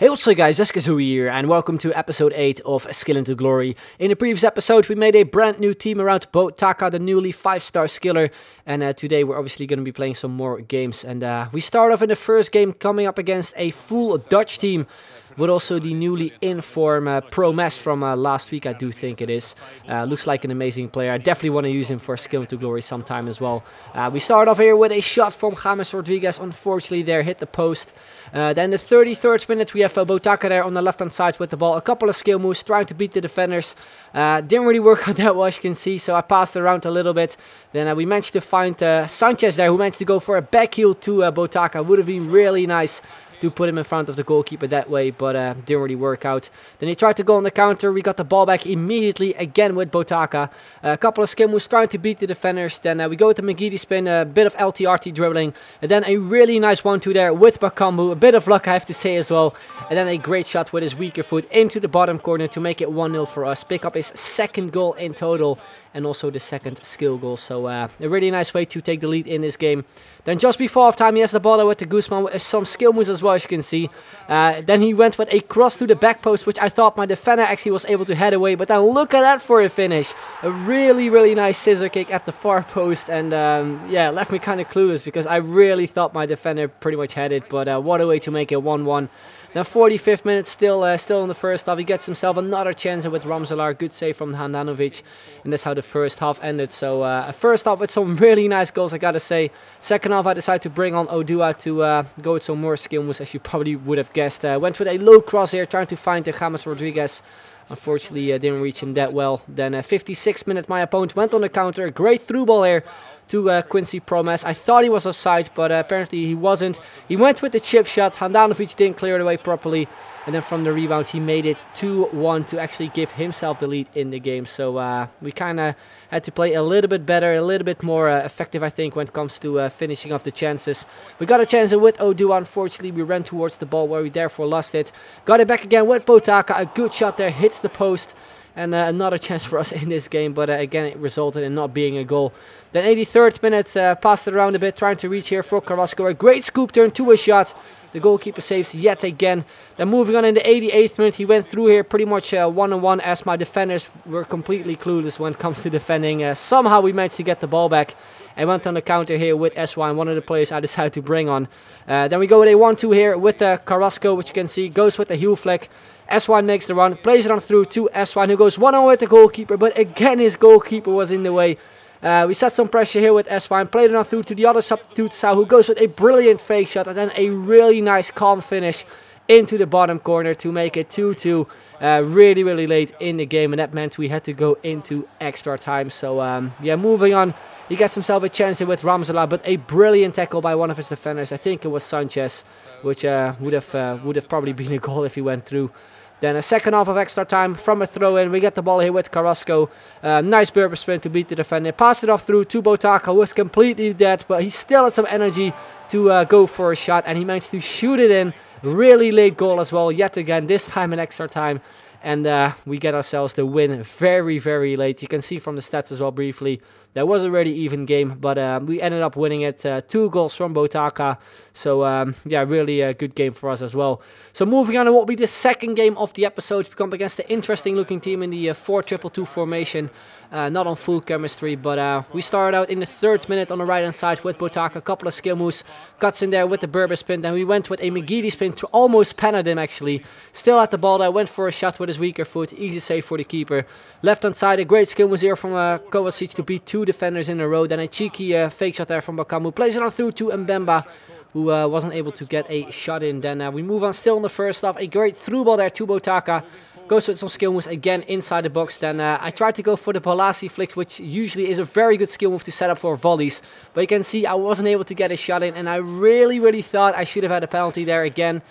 Hey, what's up guys, Kazooie here, and welcome to episode 8 of Skill into Glory. In the previous episode, we made a brand new team around Botaka, the newly 5-star skiller, and today we're obviously going to be playing some more games. And we start off in the first game coming up against a full Dutch team, but also the newly in-form Pro Mess from last week, I do think it is. Looks like an amazing player. I definitely want to use him for Skill into Glory sometime as well. We start off here with a shot from James Rodriguez. Unfortunately, there hit the post. Then the 33rd minute, we have Botaka there on the left-hand side with the ball. A couple of skill moves, trying to beat the defenders. Didn't really work out that well, as you can see, so I passed around a little bit. Then we managed to find Sanchez there, who managed to go for a back heel to Botaka. Would have been really nice to put him in front of the goalkeeper that way, but didn't really work out. Then he tried to go on the counter. We got the ball back immediately again with Botaka. A couple of skill moves trying to beat the defenders. Then we go with the McGeady spin, a bit of LTRT dribbling, and then a really nice 1-2 there with Bakambu. A bit of luck, I have to say, as well. And then a great shot with his weaker foot into the bottom corner to make it 1-0 for us. Pick up his second goal in total, and also the second skill goal. So a really nice way to take the lead in this game. Then just before half time, he has the ball with the Guzman with some skill moves as well, as you can see. Then he went with a cross to the back post, which I thought my defender actually was able to head away. But then look at that for a finish. A really, really nice scissor kick at the far post. And yeah, left me kind of clueless because I really thought my defender pretty much had it. But what a way to make it 1-1. Now 45th minute, still in the first half. He gets himself another chance with Ramselaar. Good save from Handanovic. And that's how the first half ended. So a first half with some really nice goals, I gotta say. Second half, I decided to bring on Odua to go with some more skill moves, as you probably would have guessed. Went with a low cross here, trying to find James Rodriguez. Unfortunately, didn't reach him that well. Then 56th minute, my opponent went on the counter. Great through ball here to Quincy Promes. I thought he was offside, but apparently he wasn't. He went with the chip shot. Handanovic didn't clear it away properly. And then from the rebound, he made it 2-1 to actually give himself the lead in the game. So we kind of had to play a little bit better, a little bit more effective, I think, when it comes to finishing off the chances. We got a chance with Odua. Unfortunately, we ran towards the ball where we therefore lost it. Got it back again with Botaka. A good shot there, hits the post. And another chance for us in this game, but again, it resulted in not being a goal. Then 83rd minute, passed it around a bit, trying to reach here for Carrasco. A great scoop turn to a shot. The goalkeeper saves yet again. Then moving on in the 88th minute, he went through here pretty much one-on-one, as my defenders were completely clueless when it comes to defending. Somehow we managed to get the ball back and went on the counter here with SY, one of the players I decided to bring on. Then we go with a 1-2 here with Carrasco, which you can see goes with the heel flick. SY makes the run, plays it on through to SY, who goes one-on-one with the goalkeeper, but again his goalkeeper was in the way. We set some pressure here with SY and played it on through to the other substitute, Sao, who goes with a brilliant fake shot and then a really nice calm finish into the bottom corner to make it 2-2 really, really late in the game, and that meant we had to go into extra time. So yeah, moving on, he gets himself a chance here with Ramselaar, but a brilliant tackle by one of his defenders. I think it was Sanchez, which would have probably been a goal if he went through. Then a second half of extra time from a throw-in. We get the ball here with Carrasco. Nice Berber sprint to beat the defender. Pass it off through to Botaka, who was completely dead, but he still had some energy to go for a shot, and he managed to shoot it in. Really late goal as well, yet again, this time in extra time. And we get ourselves the win very, very late. You can see from the stats as well briefly. That was a really even game, but we ended up winning it. 2 goals from Botaka. So, yeah, really a good game for us as well. So, moving on to what will be the second game of the episode. We come up against the interesting-looking team in the 4-2-2 formation. Not on full chemistry, but we started out in the 3rd minute on the right-hand side with Botaka. A couple of skill moves. Cuts in there with the Berber spin. Then we went with a McGeady spin to almost penned him, actually. Still at the ball there. Went for a shot with his weaker foot. Easy save for the keeper. Left-hand side, a great skill was here from Kovacic to beat 2 defenders in a row. Then a cheeky fake shot there from Bakambu. Plays it on through to Mbemba, who wasn't able to get a shot in. Then we move on still in the first half. A great through ball there to Botaka. Goes with some skill moves again inside the box. Then I tried to go for the Balassi flick, which usually is a very good skill move to set up for volleys. But you can see I wasn't able to get a shot in, and I really, really thought I should have had a penalty there again.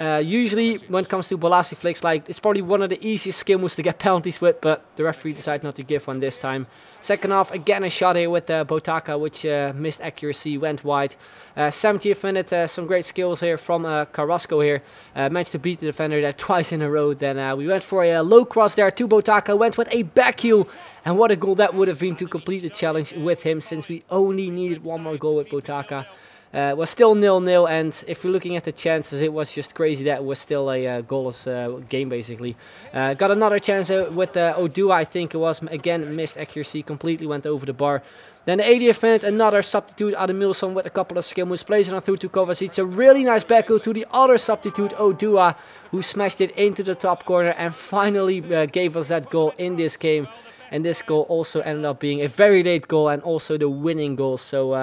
Usually, when it comes to Balassi flicks, like, it's probably one of the easiest skill moves to get penalties with, but the referee decided not to give one this time. Second half, again a shot here with Botaka, which missed accuracy, went wide. 70th minute, some great skills here from Carrasco here. Managed to beat the defender there twice in a row. Then we went for a low cross there to Botaka, went with a back heel. And what a goal that would have been to complete the challenge with him, since we only needed one more goal with Botaka. Was still 0-0, and if you're looking at the chances, it was just crazy that it was still a goalless game, basically. Got another chance with Odua, I think it was. Again, missed accuracy, completely went over the bar. Then the 80th minute, another substitute, Ademilson, with a couple of skill moves, plays it on through to Kovacic. A really nice back goal to the other substitute, Odua, who smashed it into the top corner and finally gave us that goal in this game. And this goal also ended up being a very late goal and also the winning goal. So,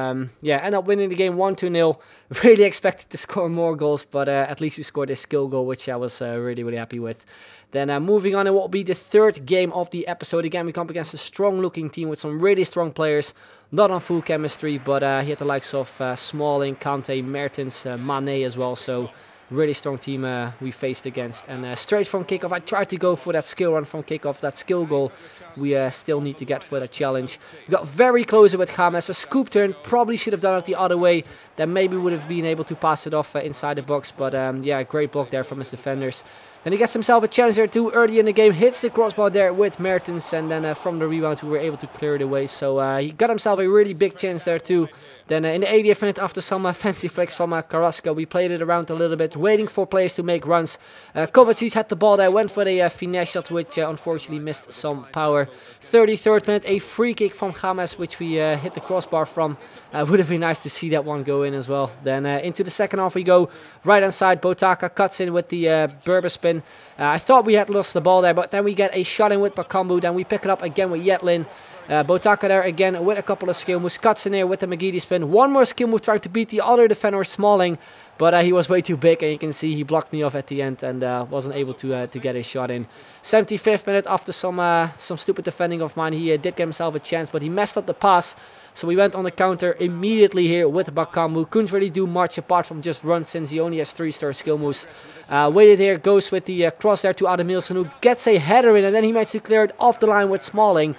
yeah, ended up winning the game 1-0. Really expected to score more goals, but at least we scored a skill goal, which I was really, really happy with. Then moving on, it will be the third game of the episode. Again, we come up against a strong-looking team with some really strong players. Not on full chemistry, but he had the likes of Smalling, Kante, Mertens, Mane as well. So, really strong team we faced against. And straight from kickoff, I tried to go for that skill run from kickoff, that skill goal. We still need to get for that challenge. We got very close with James. A scoop turn, probably should have done it the other way. Then maybe would have been able to pass it off inside the box. But yeah, great block there from his defenders. Then he gets himself a chance there too early in the game. Hits the crossbar there with Mertens. And then from the rebound, we were able to clear it away. So he got himself a really big chance there too. Then in the 80th minute, after some fancy flicks from Carrasco, we played it around a little bit, waiting for players to make runs. Kovacic had the ball there, went for the finesse shot, which unfortunately missed some power. 33rd minute, a free kick from James, which we hit the crossbar from. Would have been nice to see that one go in as well. Then into the second half we go. Right hand side, Botaka cuts in with the Berber spin. I thought we had lost the ball there, but then we get a shot in with Bakambu. Then we pick it up again with Yetlin. Botaka there again with a couple of skill moves. Cuts in here with the McGeady spin. One more skill move trying to beat the other defender, Smalling. But he was way too big, and you can see he blocked me off at the end and wasn't able to get his shot in. 75th minute, after some stupid defending of mine, he did get himself a chance, but he messed up the pass. So we went on the counter immediately here with Bakambu. Couldn't really do much apart from just run, since he only has 3-star skill moves. Waited here, goes with the cross there to Ademilson, who gets a header in, and then he managed to clear it off the line with Smalling.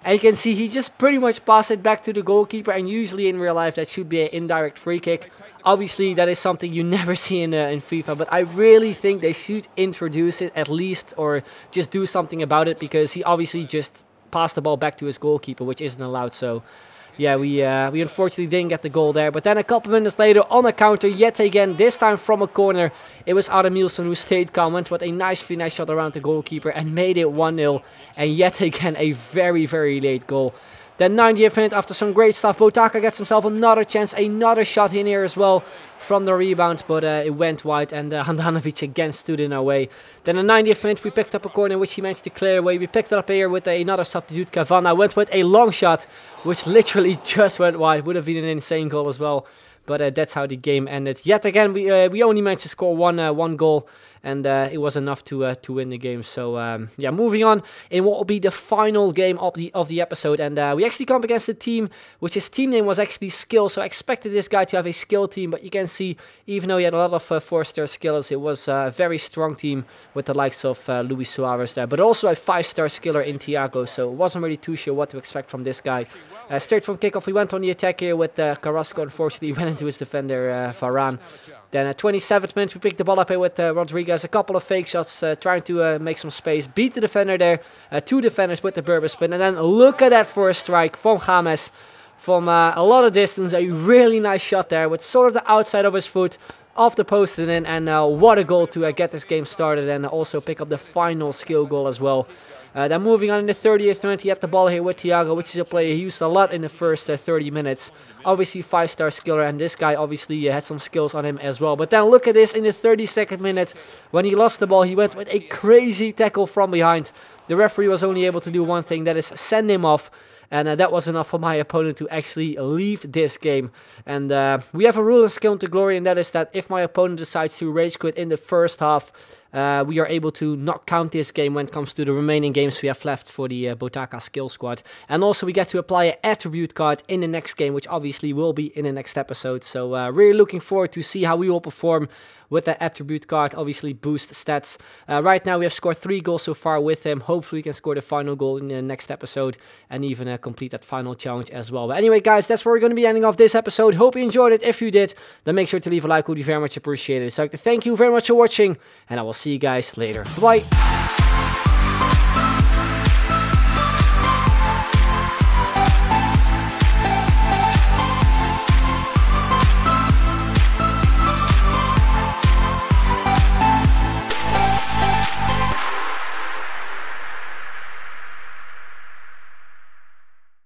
And you can see he just pretty much passed it back to the goalkeeper, and usually in real life that should be an indirect free kick. Obviously that is something you never see in FIFA, but I really think they should introduce it at least, or just do something about it, because he obviously just passed the ball back to his goalkeeper, which isn't allowed. So yeah, we unfortunately didn't get the goal there. But then a couple minutes later, on a counter, yet again, this time from a corner, it was Ademilson who stayed calm, went with a nice finesse shot around the goalkeeper and made it 1-0. And yet again, a very, very late goal. Then 90th minute, after some great stuff, Botaka gets himself another chance, another shot in here as well from the rebound, but it went wide, and Handanovic again stood in our way. Then in 90th minute, we picked up a corner which he managed to clear away. We picked it up here with another substitute, Cavana, went with a long shot, which literally just went wide. Would have been an insane goal as well. But that's how the game ended. Yet again, we only managed to score one goal, and it was enough to win the game. So yeah, moving on in what will be the final game of the episode, and we actually come up against a team which his team name was actually Skill. So I expected this guy to have a skill team, but you can see even though he had a lot of 4-star skills, it was a very strong team with the likes of Luis Suarez there, but also a 5-star skiller in Thiago. So wasn't really too sure what to expect from this guy. Straight from kickoff, we went on the attack here with Carrasco. Unfortunately, went into his defender, Varane. Then at 27th minute, we picked the ball up here with Rodriguez. A couple of fake shots, trying to make some space. Beat the defender there. 2 defenders with the Berber spin. And then look at that for a strike from James. From a lot of distance, a really nice shot there with sort of the outside of his foot. Off the post and in. And what a goal to get this game started. And also pick up the final skill goal as well. Then moving on in the 30th minute, he had the ball here with Thiago, which is a player he used a lot in the first 30 minutes. Obviously 5-star skiller, and this guy obviously had some skills on him as well. But then look at this, in the 32nd minute, when he lost the ball, he went with a crazy tackle from behind. The referee was only able to do one thing, that is send him off. And that was enough for my opponent to actually leave this game. And we have a rule in Skill into Glory, and that is that if my opponent decides to rage quit in the first half, we are able to not count this game when it comes to the remaining games we have left for the Botaka skill squad. And also we get to apply an attribute card in the next game, which obviously will be in the next episode. So really looking forward to see how we will perform with that attribute card. Obviously boost stats. Right now we have scored 3 goals so far with him. Hopefully we can score the final goal in the next episode and even complete that final challenge as well. But anyway guys, that's where we're going to be ending off this episode. Hope you enjoyed it. If you did, then make sure to leave a like, would be very much appreciated. So I'd like to thank you very much for watching, and I will see you guys later. Bye bye.